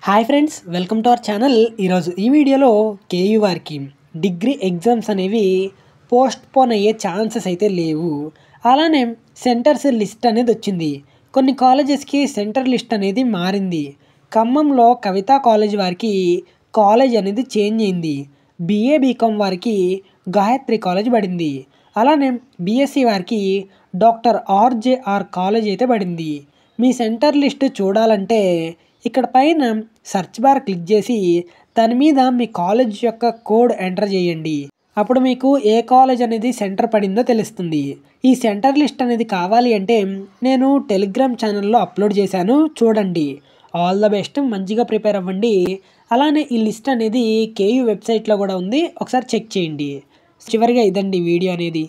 Hi friends, welcome to our channel. ఈరోజు ఈ వీడియోలో కేయూ వారికి డిగ్రీ ఎగ్జామ్స్ అనేవి పోస్ట్ పోన్ అయ్యే ఛాన్సెస్ అయితే లేవు. అలానే సెంటర్స్ లిస్ట్ అనేది వచ్చింది. కొన్ని కాలేజెస్కి సెంటర్ లిస్ట్ అనేది మారింది. ఖమ్మంలో కవితా కాలేజ్ వారికి కాలేజ్ అనేది చేంజ్ అయింది. బీఏ బీకామ్ వారికి గాయత్రి కాలేజ్ పడింది. అలానే బీఎస్సీ వారికి డాక్టర్ ఆర్జేఆర్ కాలేజ్ అయితే పడింది. మీ సెంటర్ లిస్ట్ చూడాలంటే ఇక్కడ పైన సెర్చ్ బార్ క్లిక్ చేసి దాని మీద మీ కాలేజ్ యొక్క కోడ్ ఎంటర్ చేయండి. అప్పుడు మీకు ఏ కాలేజ్ అనేది సెంటర్ పడిందో తెలుస్తుంది. ఈ సెంటర్ లిస్ట్ అనేది కావాలి అంటే నేను టెలిగ్రామ్ ఛానల్లో అప్లోడ్ చేశాను, చూడండి. ఆల్ ద బెస్ట్, మంచిగా ప్రిపేర్ అవ్వండి. అలానే ఈ లిస్ట్ అనేది కేయూ వెబ్సైట్లో కూడా ఉంది, ఒకసారి చెక్ చేయండి. చివరిగా ఇదండి వీడియో అనేది.